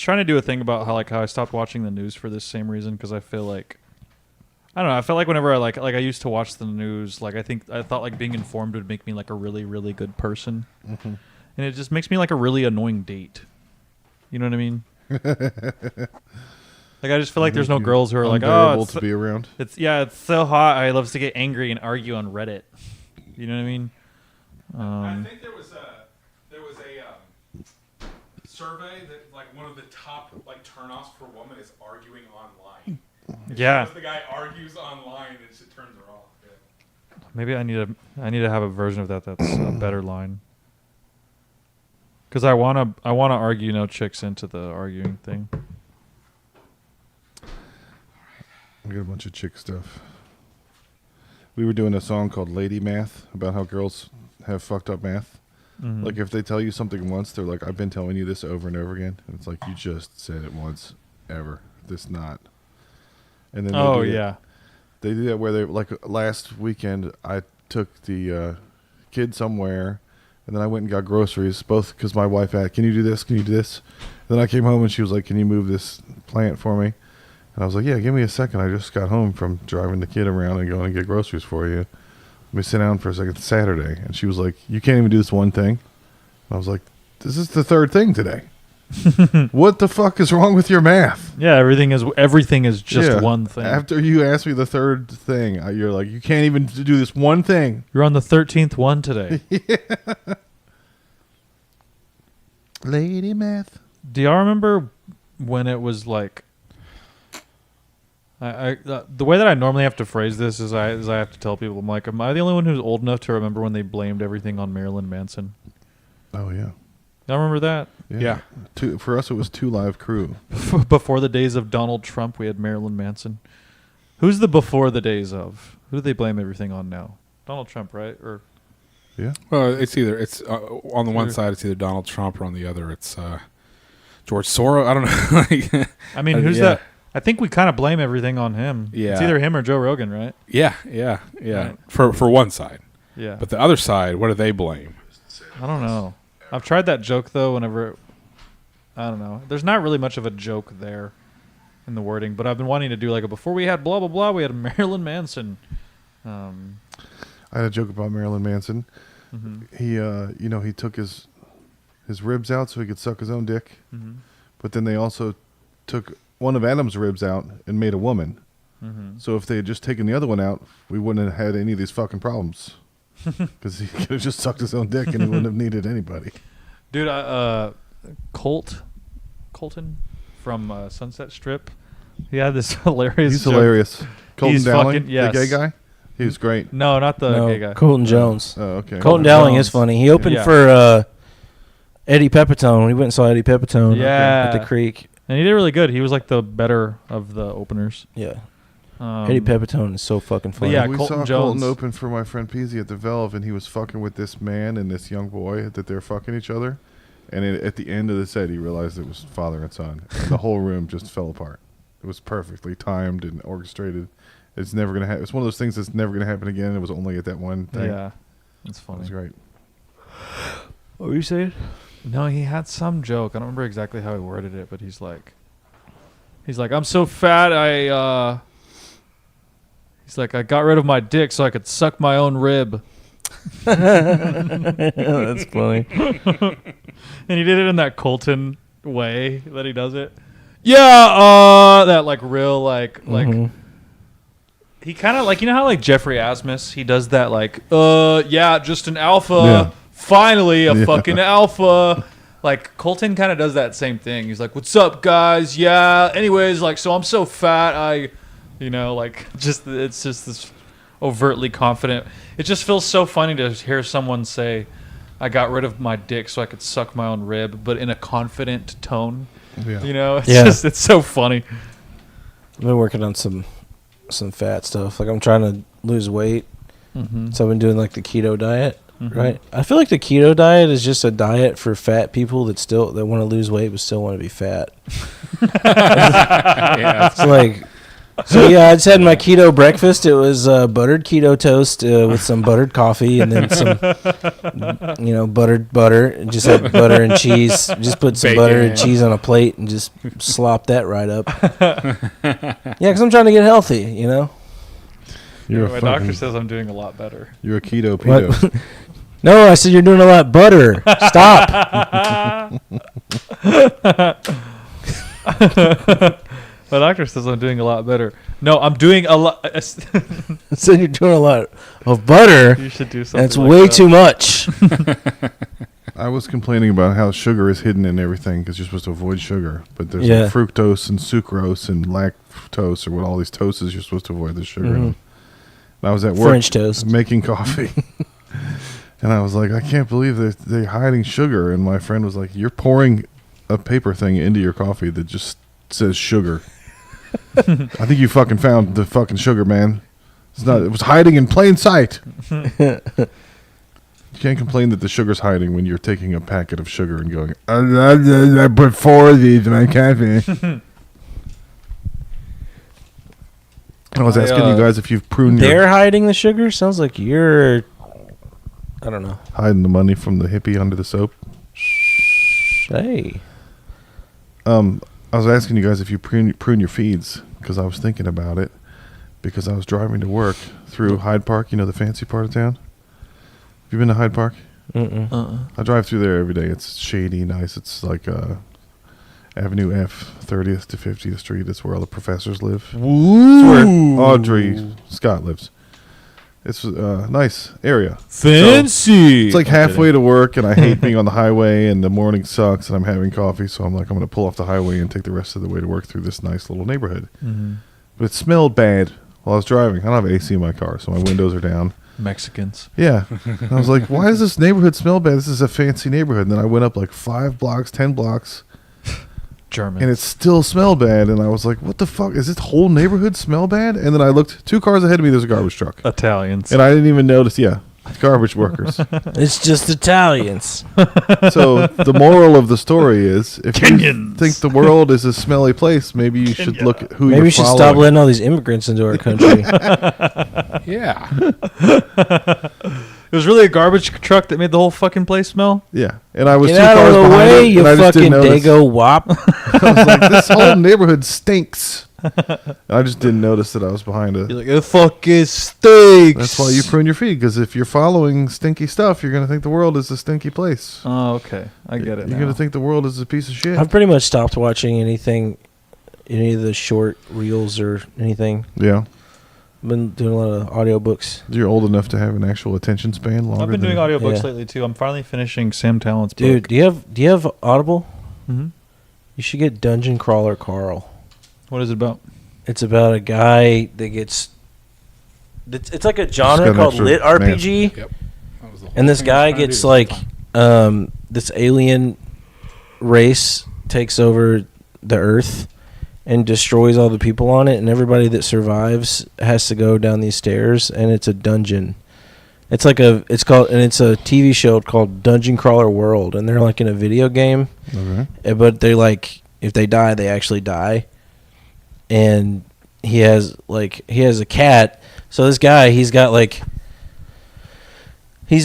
trying to do a thing about how I stopped watching the news for this same reason because I feel like I don't know. I felt like whenever I used to watch the news, like I thought like being informed would make me like a really really good person, and it just makes me like a really annoying date. You know what I mean? Like I just feel like there's no girls who are like, oh, it's to be around. It's so hot. I love to get angry and argue on Reddit. You know what I mean? I think there was a survey that like one of the top like turnoffs for women is arguing online. Yeah. If the guy argues online, it turns her off. Yeah. Maybe I need to have a version of that that's a better line. Because I wanna argue no chicks into the arguing thing. We got a bunch of chick stuff. We were doing a song called Lady Math about how girls have fucked up math. Mm-hmm. Like if they tell you something once, they're like, I've been telling you this over and over again. And it's like, you just said it once, ever. This not. And then they do that where they, like last weekend, I took the kid somewhere and then I went and got groceries, both because my wife asked, can you do this? Can you do this? And then I came home and she was like, can you move this plant for me? And I was like, yeah, give me a second. I just got home from driving the kid around and going to get groceries for you. Let me sit down for a second. It's Saturday. And she was like, you can't even do this one thing? And I was like, this is the third thing today. What the fuck is wrong with your math? Yeah, everything is just one thing. After you asked me the third thing, you're like, you can't even do this one thing. You're on the 13th one today. Yeah. Lady math. Do y'all remember when it was like the way that I normally have to phrase this is I have to tell people, I'm like, am I the only one who's old enough to remember when they blamed everything on Marilyn Manson? Oh, yeah. Y'all remember that? Yeah. For us, it was 2 Live Crew. Before the days of Donald Trump, we had Marilyn Manson. Who's the before the days of? Who do they blame everything on now? Donald Trump, right? Or yeah. Well, it's on the one side it's either Donald Trump or on the other it's George Soros. I don't know. I mean, who's that? I think we kind of blame everything on him. Yeah. It's either him or Joe Rogan, right? Yeah. Right. For one side. Yeah. But the other side, what do they blame? I don't know. I've tried that joke though. Whenever I don't know, there's not really much of a joke there in the wording, but I've been wanting to do like a before we had blah blah blah, we had Marilyn Manson. I had a joke about Marilyn Manson. Mm-hmm. He took his ribs out so he could suck his own dick, but then they also took one of Adam's ribs out and made a woman. Mm-hmm. So if they had just taken the other one out, we wouldn't have had any of these fucking problems. Because he could have just sucked his own dick and he wouldn't have needed anybody. Dude, Colton from Sunset Strip, he had this hilarious He's joke. Hilarious. Colton Dowling, yes. the gay guy? He was great. No, not the gay guy. Colton Jones. Oh, okay. Colton Dowling is funny. He opened for Eddie Pepitone when we went and saw Eddie Pepitone at the Creek. And he did really good. He was like the better of the openers. Yeah. Eddie Pepitone is so fucking funny. Yeah, we Colton saw Jones. Colton open for my friend Peasy at the Velve, and he was fucking with this man and this young boy that they're fucking each other. And at the end of the set, he realized it was father and son. And the whole room just fell apart. It was perfectly timed and orchestrated. It's never going to happen. It's one of those things that's never going to happen again. It was only at that one thing. Yeah, that's funny. It was great. What were you saying? No, he had some joke. I don't remember exactly how he worded it, but he's like, I'm so fat, He's like, I got rid of my dick so I could suck my own rib. That's funny. And he did it in that Colton way that he does it. Yeah, that like real like he kind of like, you know how like Jeffrey Asmus, he does that like yeah, just an alpha. Yeah. Finally a fucking alpha. Like Colton kind of does that same thing. He's like, "What's up, guys? Yeah. Anyways, like, so I'm so fat, it's just this overtly confident. It just feels so funny to hear someone say, I got rid of my dick so I could suck my own rib, but in a confident tone. Yeah. You know, it's so funny. I've been working on some fat stuff. Like I'm trying to lose weight. Mm-hmm. So I've been doing like the keto diet. Mm-hmm. Right. I feel like the keto diet is just a diet for fat people that want to lose weight but still want to be fat. Yeah. It's like So yeah, I just had my keto breakfast. It was buttered keto toast with some buttered coffee, and then some, buttered butter. Just had butter and cheese. Just put some butter and cheese on a plate and just slop that right up. Yeah, because I'm trying to get healthy. My doctor says I'm doing a lot better. You're a keto pedo. No, I said you're doing a lot better. Stop. My doctor says I'm doing a lot better. No, I'm doing a lot. I said you're doing a lot of butter. You should do something. That's way too much. I was complaining about how sugar is hidden in everything because you're supposed to avoid sugar. But there's like fructose and sucrose and lactose or what all these toasts you're supposed to avoid the sugar in. And I was at work French toast making coffee. And I was like, I can't believe they're hiding sugar. And my friend was like, you're pouring a paper thing into your coffee that just says sugar. I think you fucking found the fucking sugar, man. It was hiding in plain sight. You can't complain that the sugar's hiding when you're taking a packet of sugar and going, I put 4 of these in my coffee. I was asking you guys if you've pruned They're hiding the sugar? Sounds like you're, I don't know. Hiding the money from the hippie under the soap. Hey. I was asking you guys if you prune your feeds because I was thinking about it because I was driving to work through Hyde Park, the fancy part of town. Have you been to Hyde Park? I drive through there every day. It's shady, nice. It's like Avenue F, 30th to 50th Street. It's where all the professors live. Woo! It's where Audrey Scott lives. It's a nice area. Fancy. So it's like halfway to work, and I hate being on the highway, and the morning sucks, and I'm having coffee, so I'm like, I'm going to pull off the highway and take the rest of the way to work through this nice little neighborhood. Mm-hmm. But it smelled bad while I was driving. I don't have AC in my car, so my windows are down. Mexicans. Yeah. And I was like, why does this neighborhood smell bad? This is a fancy neighborhood. And then I went up like 5 blocks, 10 blocks. German. And it still smelled bad. And I was like, what the fuck? Is this whole neighborhood smell bad? And then I looked 2 cars ahead of me. There's a garbage truck. Italians. And I didn't even notice. Yeah. Garbage workers. It's just Italians. So the moral of the story is if Kenyans. you think the world is a smelly place, maybe you should look at who Maybe you're we should following. stop letting all these immigrants into our country. Yeah. It was really a garbage truck that made the whole fucking place smell? Yeah. And I was Get 2 out cars of the behind way, it, you and I just fucking didn't notice. Dago wop. I was like, this whole neighborhood stinks. I just didn't notice that I was behind You're like, it fucking stinks. That's why you prune your feet, because if you're following stinky stuff, you're going to think the world is a stinky place. Oh, okay. I get it. You're going to think the world is a piece of shit. I've pretty much stopped watching anything, any of the short reels or anything. Yeah. I've been doing a lot of audiobooks. You're old enough to have an actual attention span longer. I've been doing audiobooks lately, too. I'm finally finishing Sam Tallent's book. Dude, do you have Audible? Mm-hmm. You should get Dungeon Crawler Carl. What is it about? It's about a guy that gets... It's like a genre got an called extra Lit RPG. Yep. That was the whole And this thing I was guy trying to gets do like... this whole time. this alien race takes over the Earth and destroys all the people on it, and everybody that survives has to go down these stairs, and it's a dungeon. It's a TV show called Dungeon Crawler World, and they're like in a video game. Okay. But they like, if they die, they actually die. And he has a cat. So this guy, he's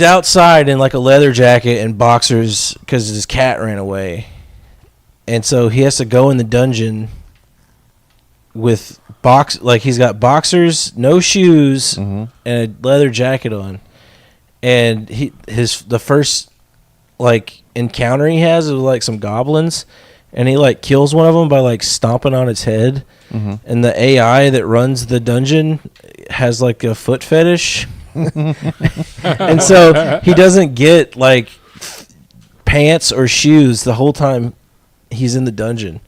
outside in like a leather jacket and boxers because his cat ran away. And so he has to go in the dungeon with he's got boxers, no shoes, and a leather jacket on. And the first like encounter he has is with like some goblins, and he like kills one of them by like stomping on its head. And the AI that runs the dungeon has like a foot fetish. And so he doesn't get like pants or shoes the whole time he's in the dungeon.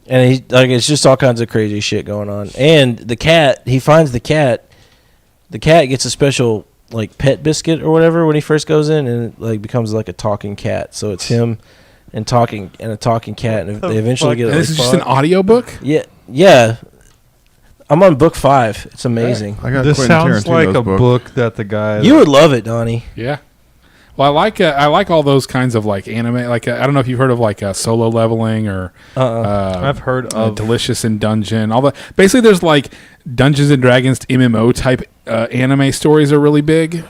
And it's just all kinds of crazy shit going on. And the cat, he finds the cat gets a special like pet biscuit or whatever when he first goes in, and it like becomes like a talking cat. So it's him and a talking cat, and they eventually get And this is just an audiobook? Yeah. I'm on book 5. It's amazing. I got This Quentin sounds Tarantino's like a book. book that the guy... You would love it, Donnie. Yeah. Well, I like all those kinds of like anime. Like I don't know if you've heard of like Solo Leveling or I've heard of Delicious in Dungeon. All the basically there's like Dungeons and Dragons MMO type anime stories are really big,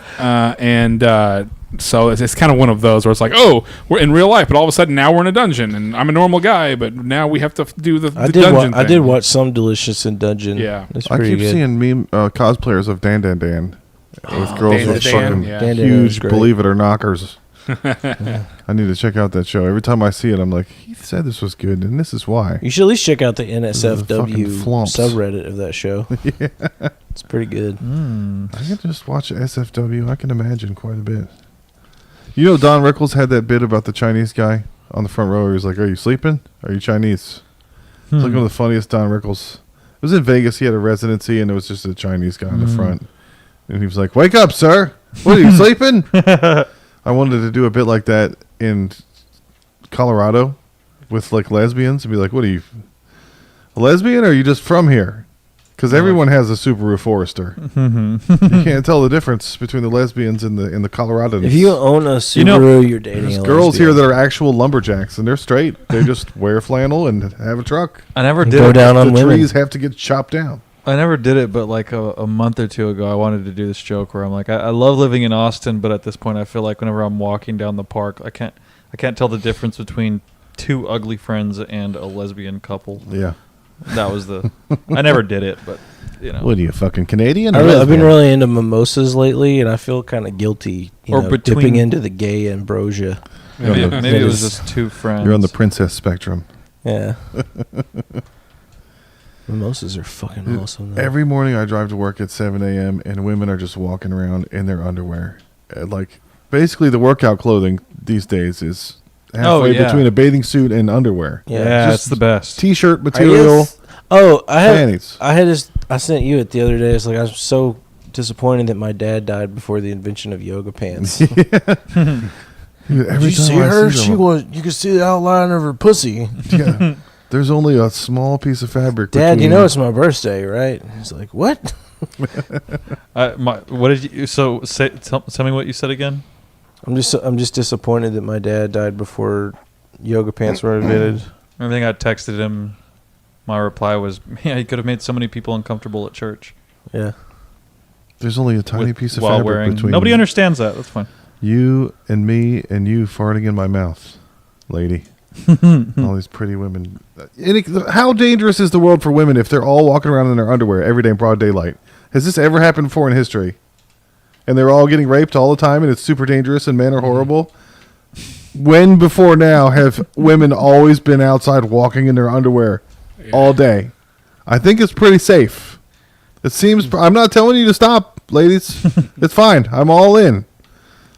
so it's kind of one of those where it's like, oh, we're in real life, but all of a sudden now we're in a dungeon, and I'm a normal guy, but now we have to do the dungeon thing. I did watch some Delicious in Dungeon. Yeah. That's I pretty keep good. seeing meme cosplayers of Dan Dan Dan with girls Dan with Dan, fucking yeah. Dan Dan is huge great. believe it or knockers. I need to check out that show. Every time I see it, I'm like, he said this was good, and this is why. You should at least check out the fucking NSFW flumps. subreddit of that show. Yeah. It's pretty good. I can just watch SFW. I can imagine quite a bit. You know, Don Rickles had that bit about the Chinese guy on the front row. He was like, "Are you sleeping? Are you Chinese?" It's like one of the funniest Don Rickles. It was in Vegas. He had a residency, and it was just a Chinese guy in the front. And he was like, "Wake up, sir! What are you sleeping?" I wanted to do a bit like that in Colorado with like lesbians and be like, "What are you, a lesbian, or are you just from here?" Because everyone has a Subaru Forester. You can't tell the difference between the lesbians and the Colorado. If you own a Subaru, you're dating there's a girls lesbian. here that are actual lumberjacks, and they're straight. They just wear flannel and have a truck. I never And did go it. down on The women. trees have to get chopped down. I never did it, but like a month or two ago, I wanted to do this joke where I'm like, I love living in Austin, but at this point, I feel like whenever I'm walking down the park, I can't tell the difference between two ugly friends and a lesbian couple. Yeah. That was I never did it, but you know. What are you, fucking Canadian? or I've been lesbian? really into mimosas lately, and I feel kind of guilty, Or dipping between- into the gay ambrosia. Maybe, Yeah. maybe it was That is- just two friends. You're on the princess spectrum. Yeah. Mimosas are fucking awesome. Though. Every morning I drive to work at 7 a.m. and women are just walking around in their underwear. Like, basically the workout clothing these days is halfway yeah. between a bathing suit and underwear. Yeah, Just it's the best. T-shirt Are you- material, Oh, panties. I sent you it the other day. It's like I was so disappointed that my dad died before the invention of yoga pants. Dude, every time I see them, was. You could see the outline of her pussy. yeah, there's only a small piece of fabric. Dad, you between- know it's my birthday, right? He's like, what? What did you? So tell me what you said again. I'm just disappointed that my dad died before yoga pants were invented. I think I texted him. My reply was, "Yeah, he could have made so many people uncomfortable at church." Yeah. There's only a tiny piece of while fabric wearing. between Nobody understands that. That's fine. you and me and you farting in my mouth, lady. All these pretty women. How dangerous is the world for women if they're all walking around in their underwear every day in broad daylight? Has this ever happened before in history? And they're all getting raped all the time, and it's super dangerous, and men are horrible. When before now have women always been outside walking in their underwear all day? I think it's pretty safe. It seems. I'm not telling you to stop, ladies. It's fine. I'm all in.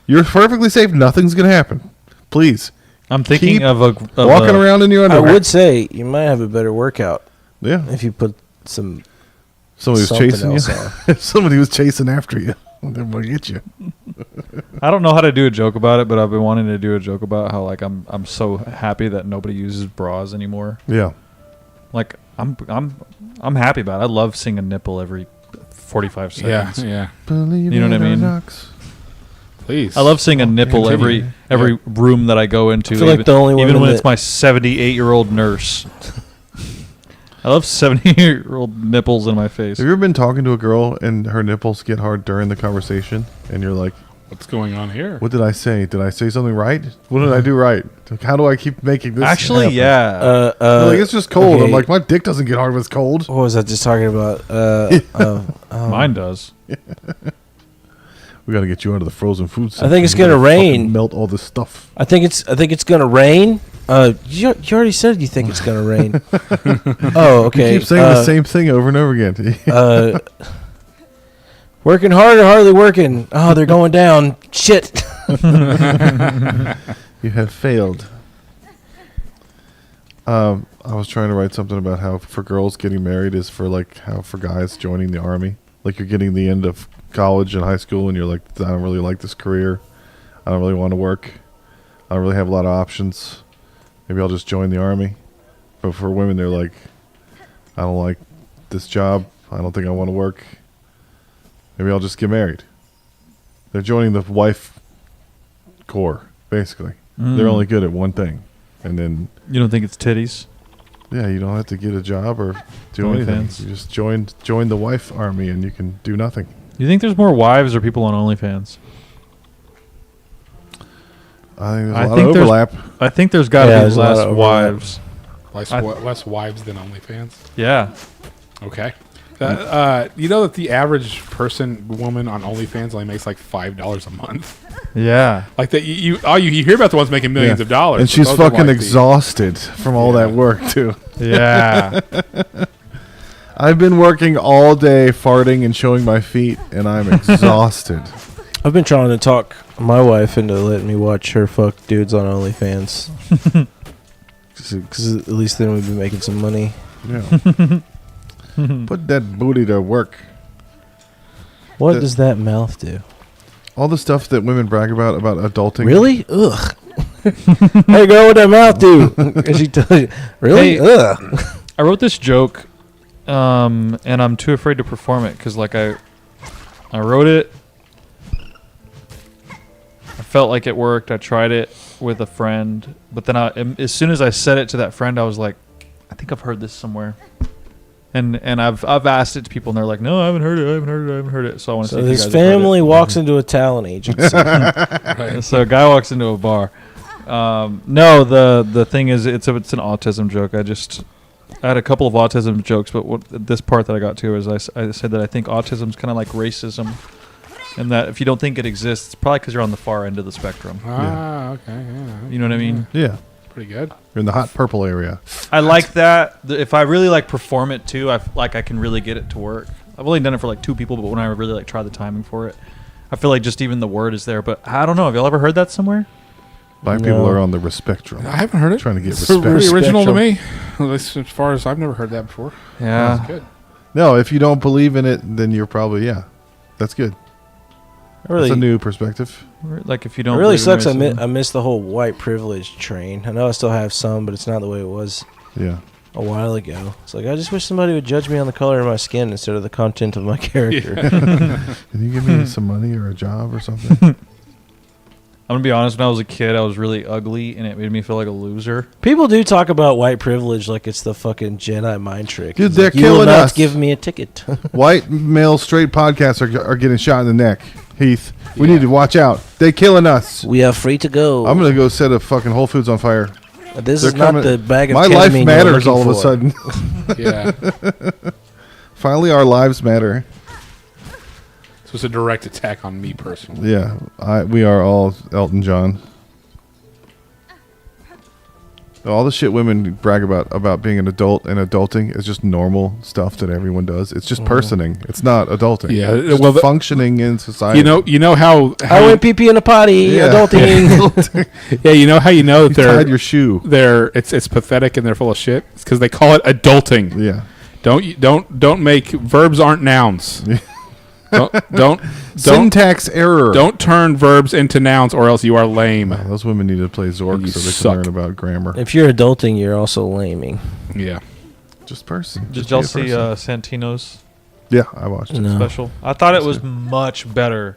You're perfectly safe. Nothing's gonna happen. Please. I'm thinking Keep of walking around in your I underwear. would say you might have a better workout Yeah. if you put some Somebody was something chasing you. else on. If somebody was chasing after you, they're gonna get you. I don't know how to do a joke about it, but I've been wanting to do a joke about how like I'm so happy that nobody uses bras anymore. Yeah. Like I'm happy about it. I love seeing a nipple every 45 Yeah, seconds. yeah. Believe You know what I it or mean? not. Please. I love seeing a nipple continue. every room that I go into. I feel like the only even women when that- it's my 78-year-old nurse. I love 70-year-old nipples in my face. Have you ever been talking to a girl and her nipples get hard during the conversation, and you're like, What's going on here? "What did I say? Did I say something right? What did I do right? Like, how do I keep making this?" Actually, happen?" yeah. They're like, it's just cold. okay. I'm like, my dick doesn't get hard when it's cold. What was I just talking about? Mine does. We got to get you out of the frozen food. I think it's section. We gonna gotta fucking rain. Melt all this stuff. I think it's gonna rain. You already said you think it's gonna rain. Oh, okay. You keep saying the same thing over and over again. Working hard or hardly working? Oh, they're going down. Shit. You have failed. I was trying to write something about how for girls getting married is for like how for guys joining the army. Like you're getting the end of college and high school and you're like, I don't really like this career. I don't really want to work. I don't really have a lot of options. Maybe I'll just join the army. But for women, they're like, I don't like this job. I don't think I want to work. Maybe I'll just get married. They're joining the wife core, basically. They're only good at one thing. And then... You don't think it's titties? Yeah, you don't have to get a job or do anything. You just join the wife army and you can do nothing. You think there's more wives or people on OnlyFans? I think there's a lot of overlap. I think there's got to be less wives. Less wives than OnlyFans? Yeah. Okay. You know that the average woman on OnlyFans only makes like $5 a month? Yeah. Like that, you hear about the ones making millions of dollars. And she's fucking exhausted from all that work, too. Yeah. I've been working all day farting and showing my feet, and I'm exhausted. I've been trying to talk my wife into letting me watch her fuck dudes on OnlyFans. Because at least then we'd be making some money. Yeah. Put that booty to work. What does that mouth do? All the stuff that women brag about adulting. Really? Ugh. Hey, girl, what that mouth do? And she tell you, really? Hey, Ugh. I wrote this joke, and I'm too afraid to perform it because, like, I wrote it. I felt like it worked. I tried it with a friend, but then as soon as I said it to that friend, I was like, I think I've heard this somewhere. And I've asked it to people, and they're like, "No, I haven't heard it." So I want to see. His family walks into a talent agency. Right. So a guy walks into a bar. No, the thing is, it's an autism joke. I had a couple of autism jokes, but this part that I got to is I said that I think autism is kind of like racism, and that if you don't think it exists, it's probably because you're on the far end of the spectrum. Okay. Yeah. You know what I mean? Yeah. Pretty good. You're in the hot purple area. I like that. If I really like perform it too, I can really get it to work. I've only done it for like 2 people, but when I really like try the timing for it, I feel like just even the word is there. But I don't know. Have y'all ever heard that somewhere? Black people are on the spectrum. I haven't heard it. Trying to get it's respect. pretty original to me. At least as far as I've never heard that before. Yeah. That's good. No, if you don't believe in it, then you're probably that's good. That's a new perspective. Like if you don't. It really sucks. I miss the whole white privilege train. I know I still have some, but it's not the way it was. Yeah. A while ago. It's like I just wish somebody would judge me on the color of my skin instead of the content of my character. Can you give me some money or a job or something? I'm gonna be honest. When I was a kid, I was really ugly, and it made me feel like a loser. People do talk about white privilege like it's the fucking Jedi mind trick. Dude, it's they're like, you will killing not us. give me a ticket. White male straight podcasts are getting shot in the neck. Heath, we need to watch out. They killing us. We are free to go. I'm gonna go set a fucking Whole Foods on fire. This is not the bag of my life ketamine matters you're all of a looking sudden. Yeah. Finally, our lives matter. So it's a direct attack on me personally. Yeah, we are all Elton John. All the shit women brag about being an adult and adulting is just normal stuff that everyone does. It's just personing. It's not adulting. Yeah, it's just functioning in society. You know how I went pee in a potty. Adulting. Yeah, you know that they're tied your shoe. It's pathetic and they're full of shit. It's because they call it adulting. Yeah. Don't make verbs aren't nouns. Don't syntax error. Don't turn verbs into nouns or else you are lame. Those women need to play Zork so they can learn about grammar. If you're adulting, you're also laming. Yeah. Just person. Did y'all see Santino's? Yeah, I watched it. Special. I thought it was much better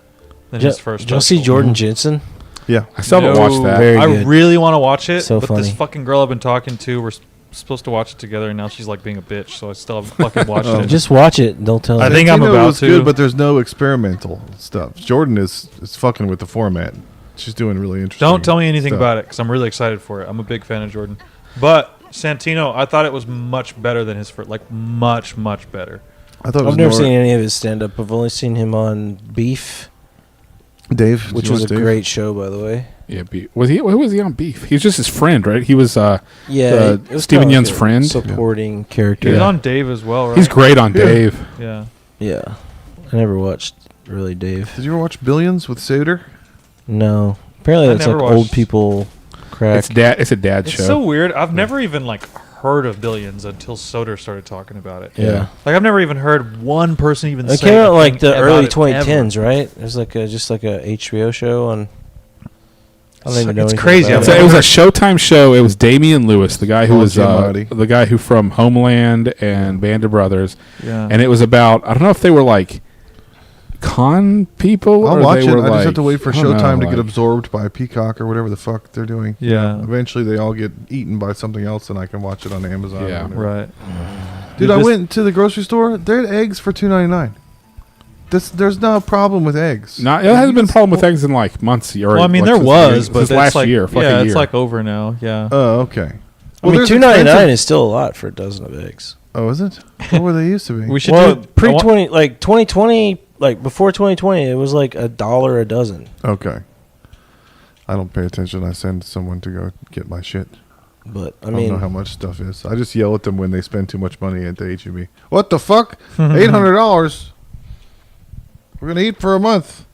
than his first. Did y'all see Jordan Jensen? Yeah. I still haven't watched that. Very I good. really want to watch it, So but funny. this fucking girl I've been talking to, we're supposed to watch it together, and now she's like being a bitch, so I still haven't fucking watched it. Just watch it and don't tell I me. think I'm Santino about was to. good, but there's no experimental stuff. Jordan is fucking with the format. She's doing really interesting. Don't tell me anything stuff. about it, because I'm really excited for it. I'm a big fan of Jordan. But Santino, I thought it was much better than his first, like much, much better. I thought it was I've never more seen any of his stand-up. I've only seen him on Beef, Dave, which was a great show, by the way. Yeah, Beef. Who was he on Beef? He was just his friend, right? He was Yeah, it was Stephen kinda Young's like a friend. supporting character. He was on Dave as well, right? He's great on Dave. Yeah. Yeah, I never watched really Dave. Did you ever watch Billions with Suter? No, apparently I that's like never old watched- people crack. It's a dad It's show. so weird. I've never even like heard of Billions until Soder started talking about it. Yeah. Like I've never even heard one person even It say came out a like thing the about early it 2010s, right? It was like just like a HBO show on. I don't even know It's anything crazy. about So I've it was a never- Showtime show. It was Damian Lewis, the guy who Paul was Giamatti. the guy who from Homeland and Band of Brothers, Yeah. and it was about, I don't know if they were like con people? I'll or watch they it. were I just have like- to wait for I don't Showtime know, to get like- absorbed by Peacock or whatever the fuck they're doing. Yeah. Eventually, they all get eaten by something else, and I can watch it on Amazon. Yeah. or whatever. Right. Dude, I went to the grocery store. They had eggs for $2.99. There's no problem with eggs. No, it hasn't been a problem with eggs in like months. Or Well, I mean, like there since was, the- but since it's last like, year. For like yeah, a it's year. like over now. Yeah. Oh, okay. I mean, there's $2.99 expensive- is still a lot for a dozen of eggs. Oh, is it? What were they used to be? We should Well, do pre 20, like 2020, like before 2020, it was like $1 a dozen. Okay. I don't pay attention. I send someone to go get my shit. But I I don't know how mean, much stuff is. I just yell at them when they spend too much money at the HEB. What the fuck? $800. We're gonna eat for a month.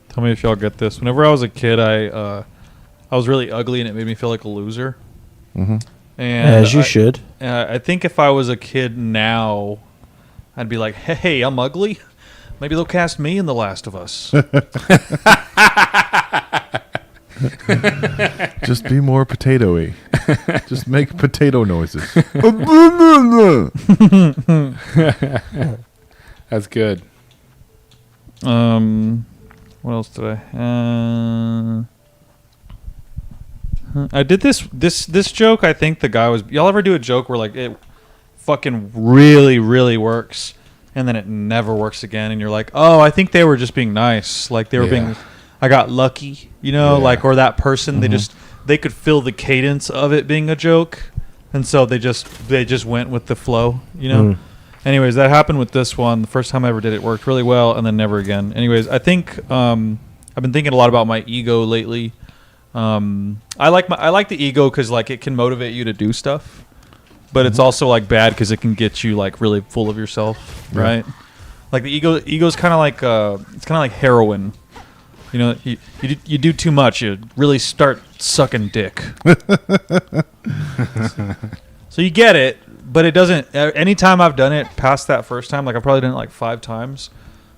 Tell me if y'all get this. Whenever I was a kid, I was really ugly, and it made me feel like a loser. Mm-hmm. And as you should. I think if I was a kid now, I'd be like, "Hey, I'm ugly. Maybe they'll cast me in The Last of Us." Just be more potato-y. Just make potato noises. That's good. What else did I did this joke. I think the guy was. Y'all ever do a joke where like it fucking really works, and then it never works again, and you're like, oh, I think they were just being nice. Like they were being. I got lucky, you know, Yeah. like or that person. They could feel the cadence of it being a joke, and so they just went with the flow, you know. Mm. Anyways, that happened with this one. The first time I ever did it worked really well, and then never again. Anyways, I think I've been thinking a lot about my ego lately. I like the ego because like it can motivate you to do stuff, but it's also like bad because it can get you like really full of yourself, Yeah. right? Like the ego's kind of like it's kind of like heroin. You know, you do too much, you really start sucking dick. So you get it, but it doesn't. Anytime I've done it past that first time, like I've probably done it like 5 times.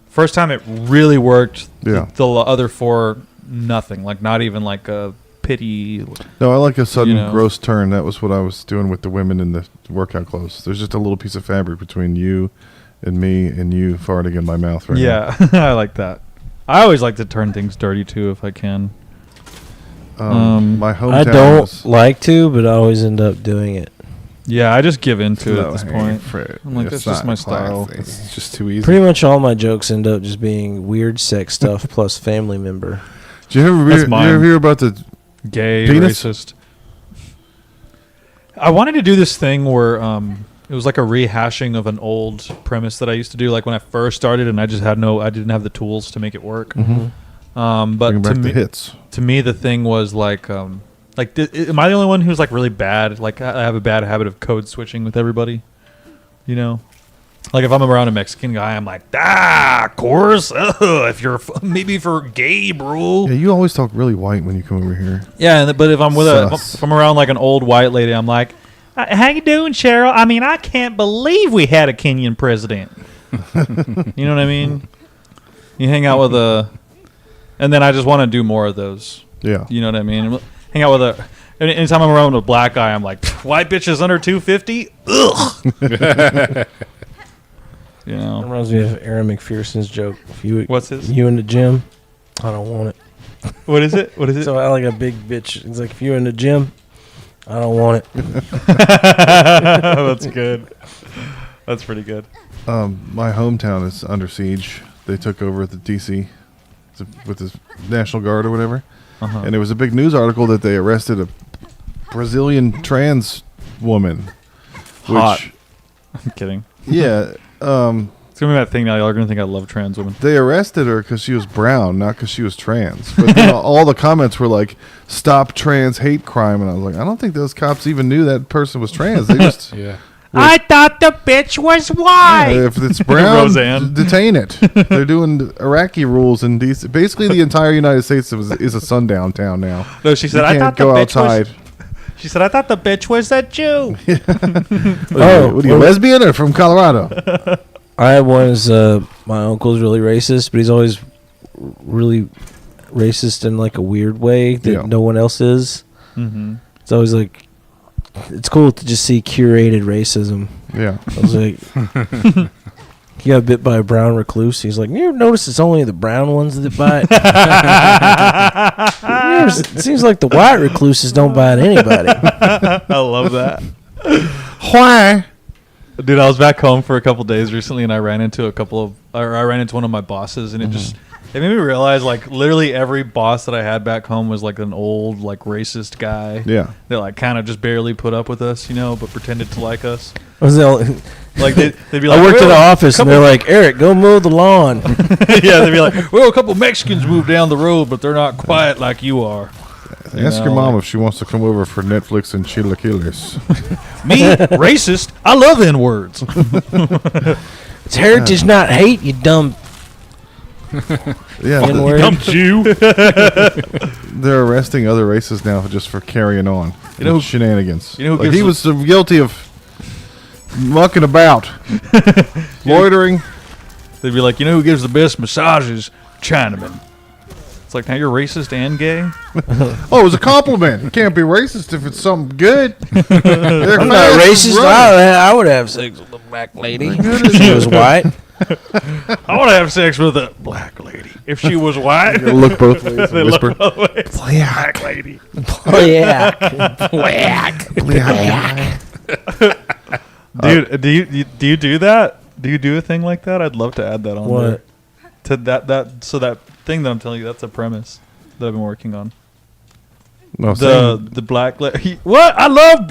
First time it really worked. Yeah. The other 4, nothing. Like not even like a pity. No, I like a sudden You know. gross turn. That was what I was doing with the women in the workout clothes. There's just a little piece of fabric between you and me, and you farting in my mouth right now. Yeah, I like that. I always like to turn things dirty too if I can. My hometown I don't is- like to, but I always end up doing it. Yeah, I just give into it No, at this hey, point. Fred, I'm like, it's that's just not my style. classy. It's just too easy. Pretty much all my jokes end up just being weird sex stuff plus family member. Did you ever, That's you mine. ever hear about the Gay, Penis? racist. I wanted to do this thing where it was like a rehashing of an old premise that I used to do, like when I first started, and I didn't have the tools to make it work. bring But back to the me, hits? to me, the thing was like am I the only one who's like really bad? Like I have a bad habit of code switching with everybody, you know. Like if I'm around a Mexican guy, I'm like, of course. If you're maybe for gay, bro. Yeah, you always talk really white when you come over here. Yeah, but if I'm with Sus. if I'm around like an old white lady, I'm like, how you doing, Cheryl? I mean, I can't believe we had a Kenyan president. You know what I mean? You hang out with and then I just want to do more of those. Yeah. You know what I mean? Hang out with anytime I'm around with a black guy, I'm like, white bitches under 250? Ugh. You It know. reminds me of Aaron McPherson's joke. If you What's his? you in the gym, I don't want it. What is it? What is it? So I like a big bitch. It's like if you're in the gym, I don't want it. That's good. That's pretty good. My hometown is under siege. They took over the D.C. with the National Guard or whatever. Uh-huh. And there was a big news article that they arrested a Brazilian trans woman. Hot. Which, I'm kidding. yeah, It's gonna be that thing now. Y'all are gonna think I love trans women. they arrested her because she was brown, not because she was trans. But then all the comments were like, "Stop trans hate crime," and I was like, I don't think those cops even knew that person was trans. They just, Yeah. I thought the bitch was white. if it's brown, Roseanne. detain it. They're doing Iraqi rules in DC. Basically, the entire United States is a sundown town now. No, she said You I can't thought go the bitch outside. was. She said I thought the bitch was a Jew. What are you, lesbian or from Colorado? I had one is my uncle's really racist, but he's always really racist in like a weird way that Yeah. no one else is. Mm-hmm. It's always like it's cool to just see curated racism. Yeah. I was like, he got bit by a brown recluse. He's like, you ever notice it's only the brown ones that bite? It seems like the white recluses don't bite anybody. I love that. Why? Dude, I was back home for a couple days recently, and I ran into one of my bosses, and it made me realize, like, literally every boss that I had back home was like an old, like, racist guy. Yeah. That like kind of just barely put up with us, but pretended to like us. Like they'd be like, I worked in the office, and they're like, Eric, go mow the lawn. Yeah, they'd be like, well, a couple Mexicans moved down the road, but they're not quiet like you are. Ask your mom if she wants to come over for Netflix and chilaquiles. Me? Racist? I love N-words. It's heritage, not hate, you dumb Yeah, N-word. Dumb Jew. they're arresting other races now just for carrying on. Shenanigans. You know who like gives he was guilty of mucking about, loitering. They'd be like, you know who gives the best massages? Chinaman. It's like, now you're racist and gay? Oh, it was a compliment. You can't be racist if it's something good. I'm not racist. I would have sex with a black lady if she was white. I want to have sex with a black lady. If she was white. Look both ways They and look whisper. both ways. Black lady. Oh, yeah. Black. Dude, do you do that? Do you do a thing like that? I'd love to add that on What? there. To that thing that I'm telling you, that's a premise that I've been working on. No, The black what? I love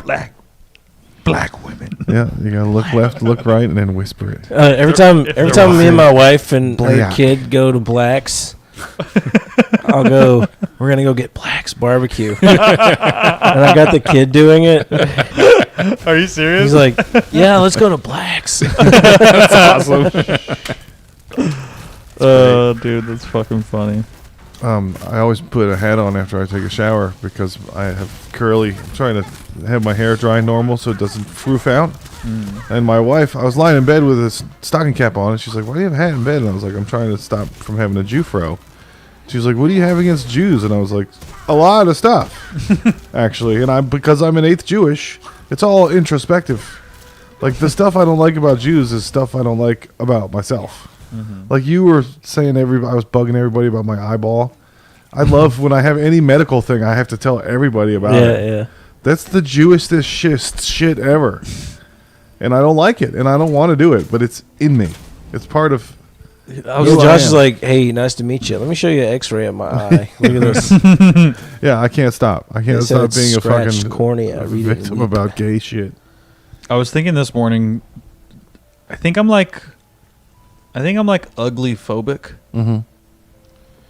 black women. yeah, you gotta look left, look right, and then whisper it. Every time me and my wife and her Black. kid go to Black's, I'll go, we're going to go get Black's barbecue. And I got the kid doing it. Are you serious? He's like, yeah, let's go to Black's. That's awesome. Dude, that's fucking funny. I always put a hat on after I take a shower because I have curly. I'm trying to have my hair dry normal so it doesn't froof out. And my wife, I was lying in bed with a stocking cap on, and she's like, "Why do you have a hat in bed?" And I was like, "I'm trying to stop from having a Jew fro." She was like, "What do you have against Jews?" And I was like, "A lot of stuff, actually." And because I'm an eighth Jewish, it's all introspective. Like the stuff I don't like about Jews is stuff I don't like about myself. Like you were saying, I was bugging everybody about my eyeball. I love when I have any medical thing, I have to tell everybody about it. Yeah. That's the Jewishest shit ever. And I don't like it, and I don't want to do it, but it's in me. It's part of... Josh is like, hey, nice to meet you. Let me show you an x-ray of my eye. Look at this. Yeah, I can't stop. I can't stop being a fucking cornea. victim about gay shit. I was thinking this morning, I think I'm like ugly phobic. Mm-hmm.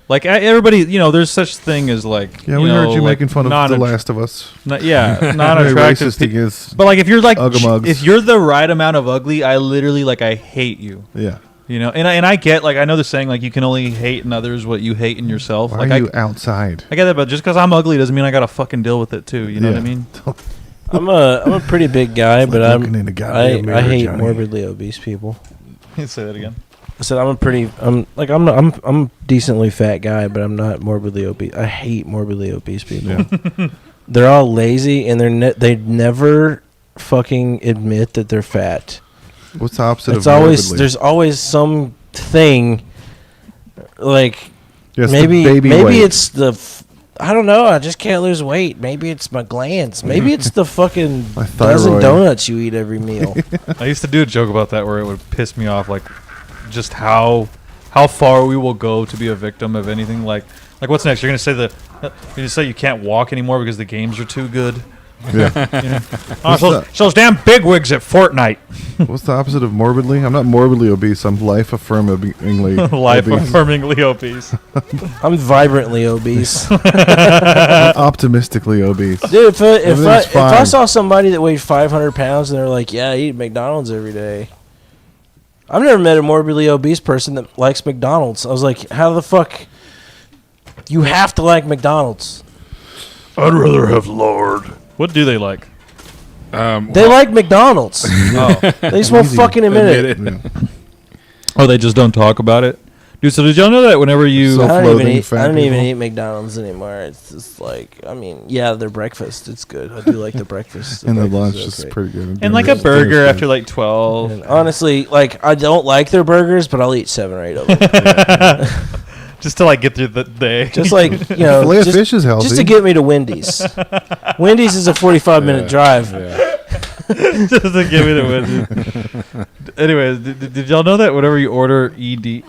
Like everybody, there's such thing as like. Yeah, we heard you making fun of The Last of Us. Not Very attractive. racist against But like, if you're like, Uggamugs. if you're the right amount of ugly, I literally I hate you. Yeah. And I get I know the saying you can only hate in others what you hate in yourself. Why are you outside? I get that, but just because I'm ugly doesn't mean I gotta fucking deal with it too. You know what I mean? I'm a pretty big guy, but looking in the goddamn mirror, I hate Johnny. morbidly obese people. Say that again. I said I'm a decently fat guy, but I'm not morbidly obese. I hate morbidly obese people. Yeah. They're all lazy, and they never fucking admit that they're fat. What's the opposite It's of always morbidly? there's always some thing like Yes, maybe the baby weight. it's I don't know. I just can't lose weight. Maybe it's my glands. Maybe it's the fucking My dozen thyroid. donuts you eat every meal. I used to do a joke about that where it would piss me off, just how far we will go to be a victim of anything. Like what's next? You're gonna say you can't walk anymore because the games are too good. Yeah. So those damn bigwigs at Fortnite. What's the opposite of morbidly? I'm not morbidly obese. I'm life-affirmingly obese. Life-affirmingly obese. I'm vibrantly obese. I'm optimistically obese. Dude, if Everything's I fine. saw somebody that weighed 500 pounds and they're like, yeah, I eat McDonald's every day. I've never met a morbidly obese person that likes McDonald's. I was like, how the fuck? You have to like McDonald's. I'd rather have lard. What do they like? They like McDonald's. Oh. They just won't fucking admit it. Yeah. Oh, they just don't talk about it? Dude, so did y'all know that whenever you... So- I don't even Self-loathing eat people. McDonald's anymore. It's just like, I mean, yeah, their breakfast, it's good. I do like the breakfast. And the breakfast lunch is okay. pretty good. and like a Dinner's burger good. after like 12. And honestly, like, I don't like their burgers, but I'll eat 7 or 8 of them. Just to like get through the day. Just like, you know, Filet of fish is healthy. just to get me to Wendy's. Wendy's is a 45-minute drive. Yeah. Just to give it a win. Anyways, did y'all know that whenever you order I'm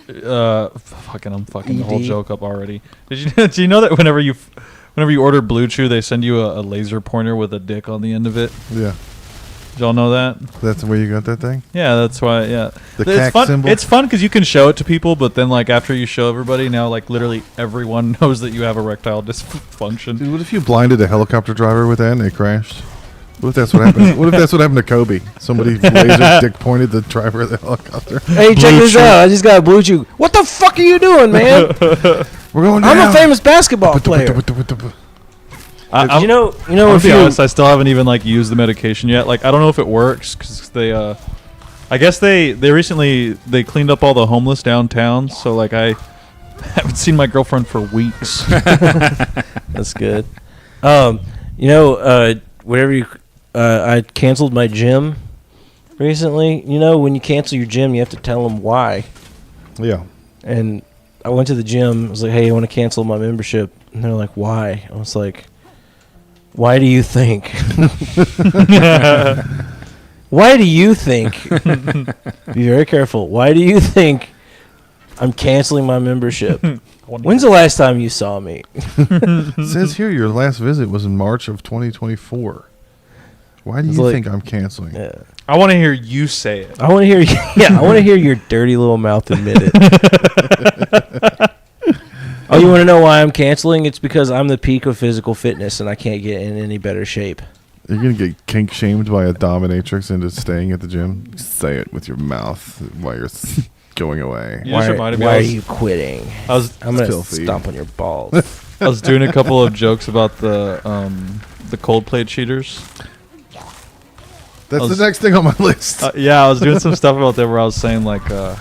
fucking the whole ED? joke up already. Did you know that whenever you order Blue Chew, they send you a laser pointer with a dick on the end of it? Yeah, Did y'all know that? that's where you got that thing. Yeah, that's why. Yeah, The it's cack fun. symbol. It's fun because you can show it to people, but then like after you show everybody, now like literally everyone knows that you have erectile dysfunction. Dude, what if you blinded a helicopter driver with that and they crashed? What if that's what happened? What if that's what happened to Kobe? Somebody laser dick pointed the driver of the helicopter. Hey, check this out. I just got a Blue Chew. What the fuck are you doing, man? We're going down. I'm a famous basketball player. I'm, You know, I'm gonna if be you honest, I still haven't even like used the medication yet. Like I don't know if it works because they, I guess they recently they cleaned up all the homeless downtown. So like I haven't seen my girlfriend for weeks. That's good. Whatever you, I canceled my gym recently. You know, when you cancel your gym, you have to tell them why. Yeah. And I went to the gym. I was like, "Hey, I want to cancel my membership." And they're like, "Why?" I was like, "Why do you think?" Why do you think? Be very careful. Why do you think I'm canceling my membership? When's the last time you saw me? It says here your last visit was in March of 2024. Why do It's you like- think I'm canceling? Yeah. I want to hear you say it. I want to hear. Yeah, I want to hear your dirty little mouth admit it. Oh, you want to know why I'm canceling? It's because I'm the peak of physical fitness and I can't get in any better shape. You're gonna get kink shamed by a dominatrix into staying at the gym. Say it with your mouth while you're going away. You just reminded me. Why I are was- you quitting? I was I'm gonna filthy. stomp on your balls. I was doing a couple of jokes about the Coldplay cheaters. That's I was- the next thing on my list. Yeah, I was doing some stuff about that where I was saying like, what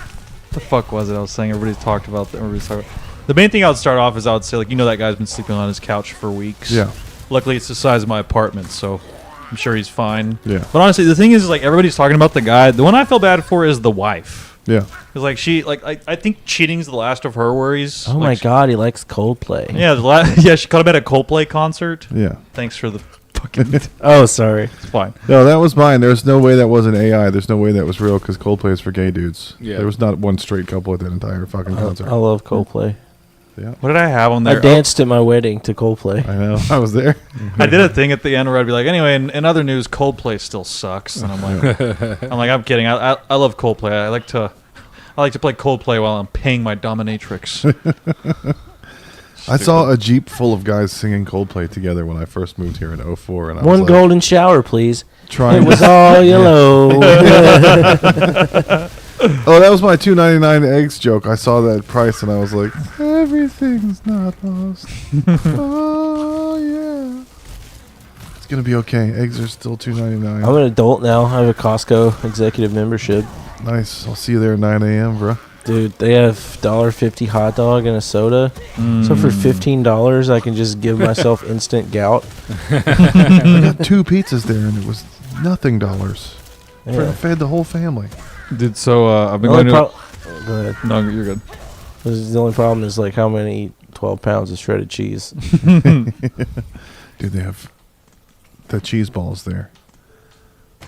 the fuck was it? I was saying everybody's talked about. The main thing I would start off is I would say like, that guy's been sleeping on his couch for weeks. Yeah. Luckily, it's the size of my apartment, so I'm sure he's fine. Yeah. But honestly, the thing is like everybody's talking about the guy. The one I feel bad for is the wife. Yeah. Because like I think cheating's the last of her worries. Oh Like, my god, he likes Coldplay. Yeah, she caught him at a Coldplay concert. Yeah. Thanks for the fucking. Oh, sorry. It's fine. No, that was mine. There's no way that wasn't AI. There's no way that was real because Coldplay is for gay dudes. Yeah. There was not one straight couple at that entire fucking concert. I love Coldplay. Yeah. What did I have on I there? danced at my wedding to Coldplay. I know. I was there. I did a thing at the end where I'd be like, anyway, in other news, Coldplay still sucks, and I'm like, I'm kidding. I love Coldplay. I like to play Coldplay while I'm paying my dominatrix. I saw a Jeep full of guys singing Coldplay together when I first moved here in 04. And I One was golden shower, please. trying It was all yellow. Oh, that was my $2.99 eggs joke. I saw that price and I was like, everything's not lost. Oh, yeah. It's going to be okay. Eggs are still $2.99. I'm an adult now. I have a Costco executive membership. Nice. I'll see you there at 9 a.m., bro. Dude, they have $1.50 hot dog and a soda. So for $15, I can just give myself instant gout. I got 2 pizzas there and it was nothing dollars. Yeah. Fed the whole family. Dude, so I've The been only going to. go ahead. No, you're good. The only problem is like how many 12 pounds of shredded cheese. Dude, they have the cheese balls there.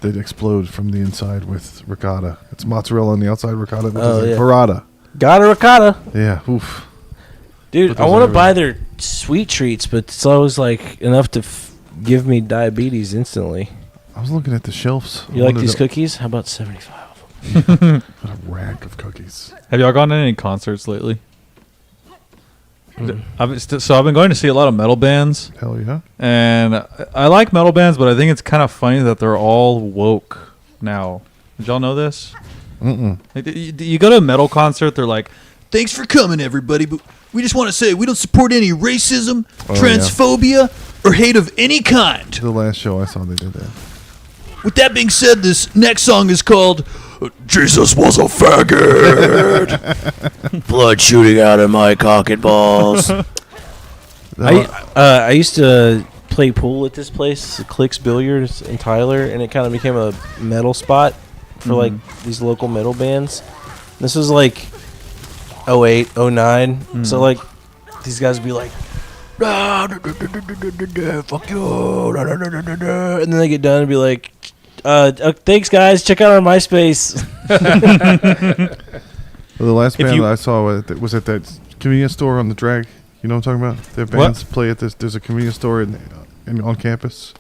That explode from the inside with ricotta. It's mozzarella on the outside, ricotta. Which Oh, is yeah. burrata. Got a ricotta. Yeah, oof. Dude, Put I those want to in buy their sweet treats, but it's always like enough to give me diabetes instantly. I was looking at the shelves. You I like wanted these to- cookies? How about 75 of them? What a rack of cookies. Have y'all gone to any concerts lately? Mm. I've been going to see a lot of metal bands, Hell yeah. and I like metal bands, but I think it's kind of funny that they're all woke now. Did y'all know this? Mm-mm. Like, you go to a metal concert, they're like, "Thanks for coming, everybody, but we just want to say we don't support any racism, Oh, transphobia, or hate of any kind." The last show I saw, they did that. With that being said, this next song is called Jesus was a faggot. Blood shooting out of my cock and balls. I used to play pool at this place, Clicks Billiards in Tyler, and it kind of became a metal spot for like these local metal bands. This was like 08, 09. So like these guys would be like, fuck you, and then they get done and be like, thanks guys, check out our MySpace. Well, the last band that I saw was at that convenience store on the drag. You know what I'm talking about? Their bands play at this. There's a convenience store on campus.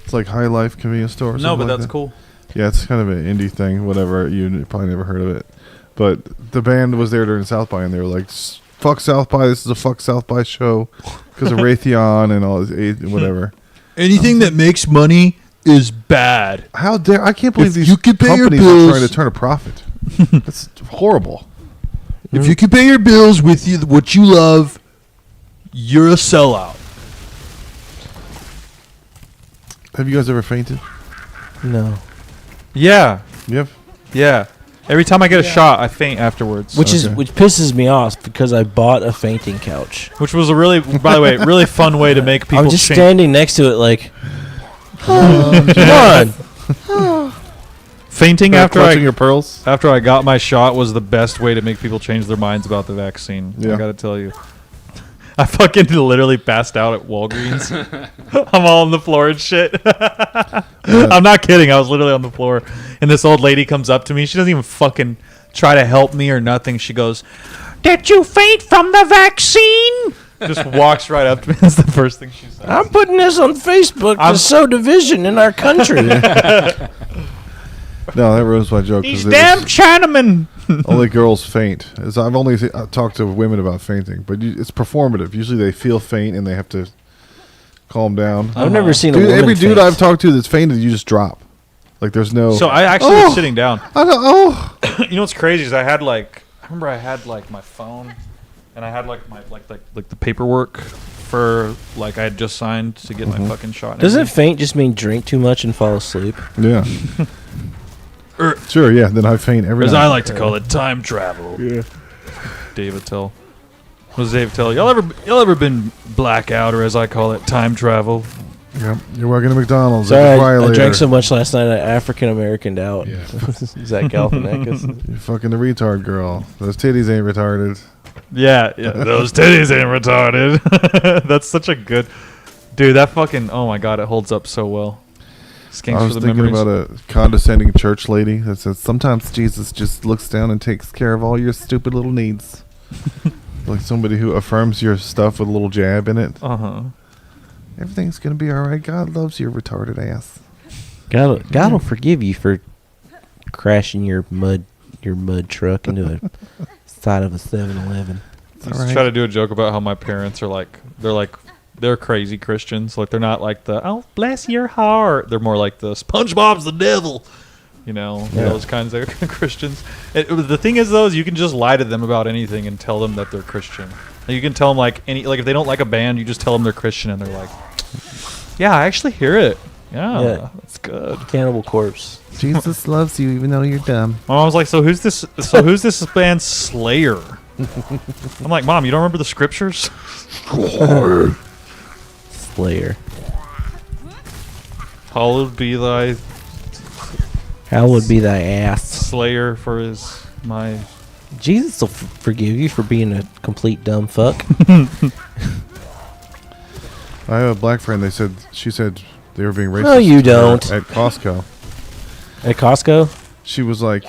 It's like High Life convenience store. Or no, but like that's cool. Yeah, it's kind of an indie thing. Whatever. You probably never heard of it. But the band was there during South by, and they were like, "Fuck South by. This is a fuck South by show because of Raytheon and all this whatever." Anything that makes money is bad. How dare I can't believe these you can pay your companies bills, are trying to turn a profit. That's horrible. If you can pay your bills with what you love, you're a sellout. Have you guys ever fainted? No. Yeah. Yep. Yeah. Every time I get a shot, I faint afterwards. Which pisses me off because I bought a fainting couch. Which was a really, by the way, really fun way to make people I'm just standing next to it like, come on. Fainting after your pearls. After I got my shot was the best way to make people change their minds about the vaccine. Yeah. I gotta tell you. I fucking literally passed out at Walgreens. I'm all on the floor and shit. I'm not kidding. I was literally on the floor. And this old lady comes up to me. She doesn't even fucking try to help me or nothing. She goes, "Did you faint from the vaccine?" Just walks right up to me. That's the first thing she says. I'm putting this on Facebook to sow division in our country. No, that ruins my joke. These damn Chinamen. Only girls faint. I've only talked to women about fainting, but it's performative. Usually they feel faint and they have to calm down. I've never seen a woman every dude faint. I've talked to that's fainted, you just drop. Like there's no. So I actually was sitting down. You know what's crazy is I remember I had like my phone, and I had like my like the paperwork for like I had just signed to get my fucking shot. And Doesn't everything. faint just mean drink too much and fall asleep? Yeah. Sure, yeah. Then I faint every As night. I like to call it, time travel. Yeah. David Tell. What does David Tell? Y'all ever been blackout, or as I call it, time travel? Yep. You're working at McDonald's. Sorry, I drank so much last night I African Americaned out. Yeah. Zach Galifianakis. You're fucking the retard girl. Those titties ain't retarded. Yeah, those titties ain't retarded. That's such a good... Dude, that fucking... Oh my god, it holds up so well. I was thinking about a condescending church lady that says, sometimes Jesus just looks down and takes care of all your stupid little needs. Like somebody who affirms your stuff with a little jab in it. Uh-huh. Everything's going to be all right. God loves your retarded ass. God will forgive you for crashing your mud truck into a side of a 7-Eleven. I used to try to do a joke about how my parents are they're crazy Christians. Like they're not like the "oh bless your heart." They're more like the SpongeBob's the devil. You know, those kinds of Christians. The thing is, though, is you can just lie to them about anything and tell them that they're Christian. You can tell them like if they don't like a band, you just tell them they're Christian, and they're like, "Yeah, I actually hear it. Yeah. That's good." Cannibal Corpse. Jesus loves you even though you're dumb. My mom was like, "So who's this? Who's this band Slayer?" I'm like, "Mom, you don't remember the scriptures?" Slayer. Hallowed be thy ass. Slayer for my. Jesus will forgive you for being a complete dumb fuck. I have a black friend. She said they were being racist. No, you don't. At Costco. At Costco? She was like,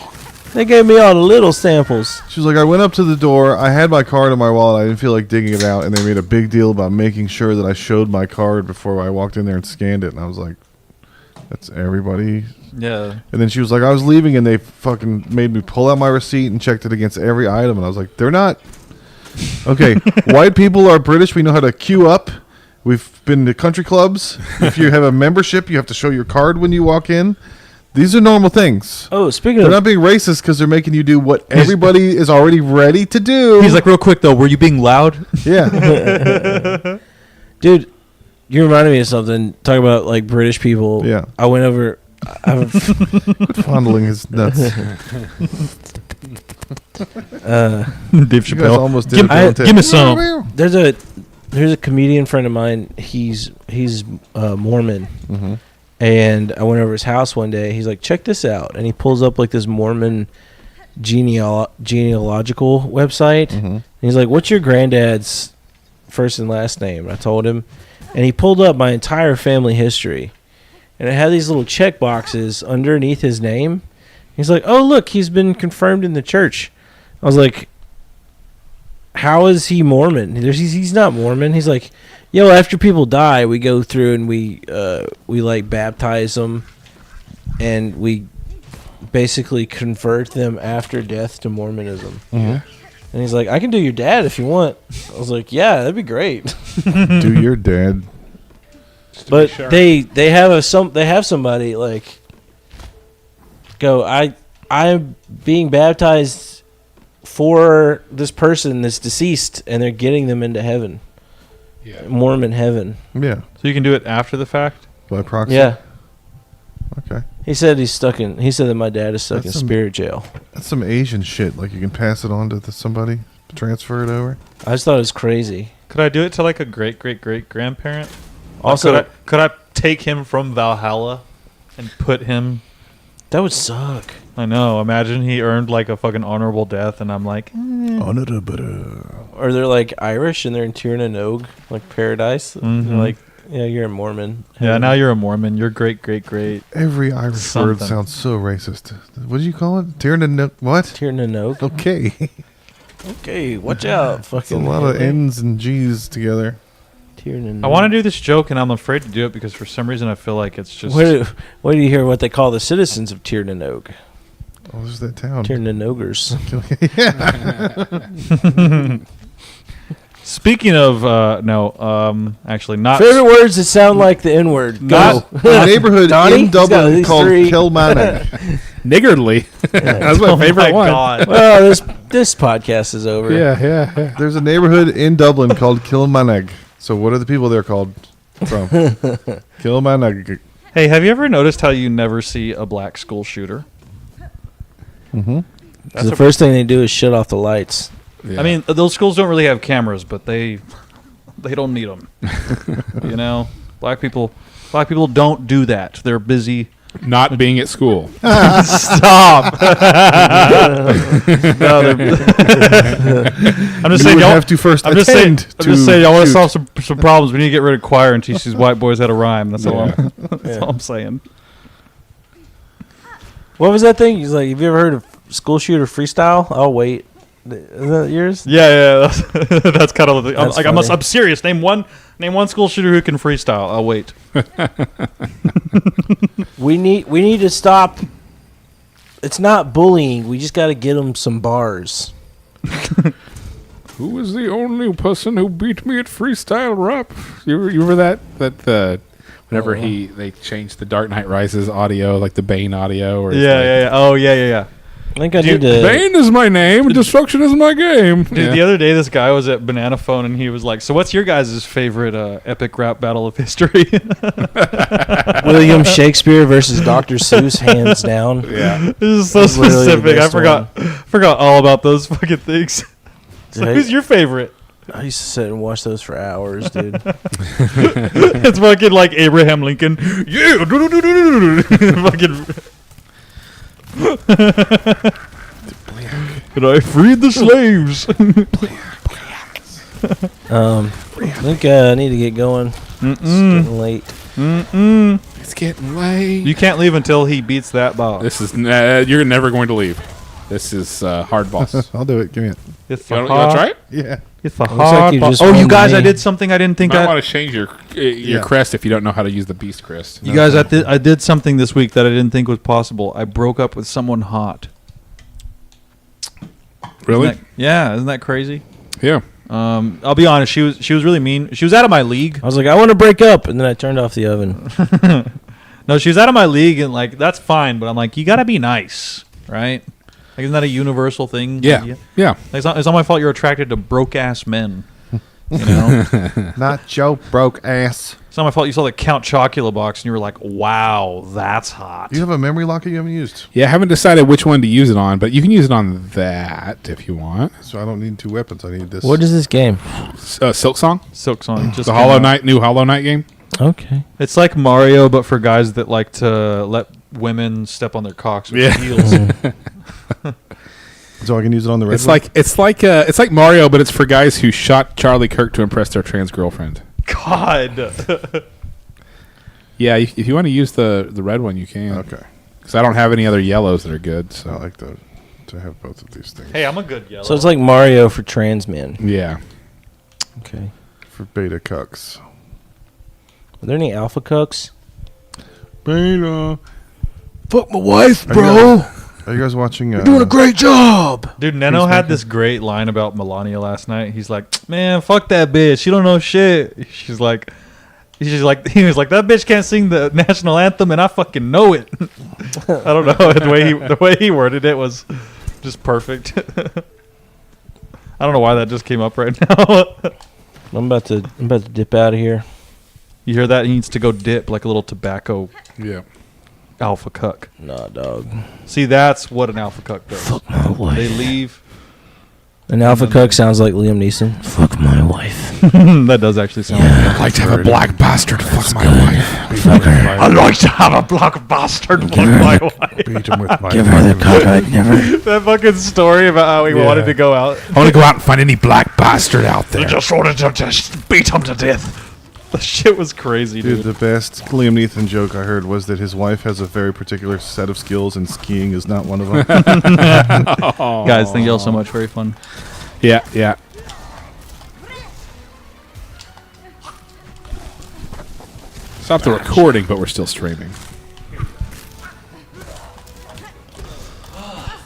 they gave me all the little samples. she was like, I went up to the door. I had my card in my wallet. I didn't feel like digging it out, and they made a big deal about making sure that I showed my card before I walked in there and scanned it. And I was like, that's everybody. Yeah. And then she was like, I was leaving, and they fucking made me pull out my receipt and checked it against every item. And I was like, they're not. Okay, white people are British. We know how to queue up. We've been to country clubs. If you have a membership, you have to show your card when you walk in. These are normal things. Oh, speaking They're of... not being racist because they're making you do what everybody is already ready to do. He's like, real quick though, were you being loud? Yeah. Dude, you reminded me of something. Talking about like British people. Yeah. I went over Quit fondling his nuts. Dave Chappelle. Almost give me some. There's a comedian friend of mine. He's Mormon, and I went over his house one day. He's like, check this out, and he pulls up like this Mormon genealogical website. And he's like, what's your granddad's first and last name? And I told him, and he pulled up my entire family history, and it had these little check boxes underneath his name. He's like, oh look, he's been confirmed in the church. I was like, how is he Mormon? He's not Mormon. He's like, yo, after people die, we go through and we like baptize them, and we basically convert them after death to Mormonism. And he's like, I can do your dad if you want. I was like, yeah, that'd be great. Do your dad. But sure. they have somebody like go, I'm being baptized for this person that's deceased, and they're getting them into heaven. Yeah. Mormon heaven. Yeah. So you can do it after the fact? By proxy? Yeah. Okay. He said that my dad is stuck in spirit jail. That's some Asian shit. Like you can pass it on to somebody, transfer it over. I just thought it was crazy. Could I do it to like a great-great-great-grandparent? Also, could I take him from Valhalla and put him... That would suck. I know. Imagine he earned like a fucking honorable death, and I'm like... Honorable. Or they're like Irish, and they're in Tirnanog, like paradise. They're like, yeah, you're a Mormon. Yeah, now you're a Mormon. You're great. Every Irish word sounds so racist. What do you call it? Tirnanog? What? Tirnanog. Okay. Okay, watch out. Fucking a lot of N's and G's together. I want to do this joke, and I'm afraid to do it because for some reason I feel like it's just... Wait do you hear what they call the citizens of Tirnanog? Oh, there's that town. Tiernanogers. Yeah. Speaking of, actually not... Favorite words that sound like the N-word. Go. A neighborhood in Dublin called Kilmarnock. Niggardly. That's my favorite one. God. Well, this podcast is over. Yeah. There's a neighborhood in Dublin called Kilmarnock. So what are the people there called from? Kilmarnock. Hey, have you ever noticed how you never see a black school shooter? The first thing they do is shut off the lights. Yeah. I mean, those schools don't really have cameras, but they don't need them. You know, black people don't do that. They're busy not being at school. Stop. No, I'm just saying y'all have to first I'm just saying y'all want to solve some problems. We need to get rid of choir and teach these white boys how to rhyme. That's all I'm saying. What was that thing? He's like, have you ever heard of school shooter freestyle? I'll wait. Is that yours? Yeah. That's kind of the thing. I'm serious. Name one school shooter who can freestyle. I'll wait. We need to stop. It's not bullying. We just got to get them some bars. Who was the only person who beat me at freestyle rap? You remember that whenever they changed the Dark Knight Rises audio, like the Bane audio? Or yeah. Oh, yeah. I think I need to... Bane is my name, destruction is my game. Dude, the other day this guy was at Banana Phone and he was like, so what's your guys' favorite epic rap battle of history? William Shakespeare versus Dr. Seuss, hands down. Yeah. This is so specific. I forgot all about those fucking things. So who's your favorite? I used to sit and watch those for hours, dude. It's fucking like Abraham Lincoln. Yeah. Fucking... Could I freed the slaves? I think I need to get going. It's getting late. It's getting late. You can't leave until he beats that boss. This is you're never going to leave. This is hard boss. I'll do it. Give me it. It's you want to try it? Yeah. It's a hard like boss. Oh, you guys! I did something I didn't think. You might want to change your crest if you don't know how to use the beast crest. You guys, I did something this week that I didn't think was possible. I broke up with someone hot. Really? Isn't that crazy? Yeah. I'll be honest. She was really mean. She was out of my league. I was like, I want to break up, and then I turned off the oven. No, she was out of my league, and like that's fine. But I'm like, you gotta be nice, right? Like, isn't that a universal thing? Yeah. Like, it's not my fault you're attracted to broke ass men. You know. Not Joe broke ass. It's not my fault. You saw the Count Chocula box and you were like, "Wow, that's hot." You have a memory locker you haven't used. Yeah, I haven't decided which one to use it on, but you can use it on that if you want. So I don't need 2 weapons. I need this. What is this game? Silksong? Silksong. Just The Hollow Knight, new Hollow Knight game? Okay. It's like Mario, but for guys that like to let women step on their cocks with heels. So I can use it on the red It's one? it's like Mario, but it's for guys who shot Charlie Kirk to impress their trans girlfriend. God. Yeah, if you want to use the red one, you can. Okay. Because I don't have any other yellows that are good. So I like to have both of these things. Hey, I'm a good yellow. So it's like Mario for trans men. yeah. Okay. For beta cucks. Are there any alpha cucks? Beta. Fuck my wife, Are you guys watching? You're doing a great job. Dude, Neno had this great line about Melania last night. He's like, "Man, fuck that bitch. She don't know shit." He was like, that bitch can't sing the national anthem, and I fucking know it. I don't know the way he worded it was just perfect. I don't know why that just came up right now. I'm about to dip out of here. You hear that? He needs to go dip like a little tobacco Yeah. alpha cuck. Nah, dog. See, that's what an alpha cuck does. Fuck my wife. They leave. An alpha cuck sounds like Liam Neeson. Fuck my wife. That does actually sound like I'd like to have a black bastard fuck my wife. I'd like to have a black bastard fuck my wife. Beat him with my Give her the cock I never. That fucking story about how he wanted to go out. I want to go out and find any black bastard out there. Just wanted to just beat him to death. The shit was crazy, Dude, dude. the best Liam Neeson joke I heard was that his wife has a very particular set of skills, and skiing is not one of them. Guys, thank you all so much. Very fun. Yeah, yeah. Stop the recording, but we're still streaming.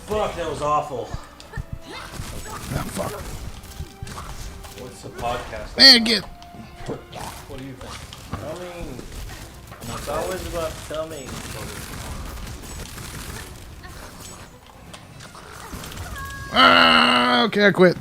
Fuck, that was awful. fuck. What's the podcast? Man, get. What do you think? I mean, it's always about tell me. Okay, I quit.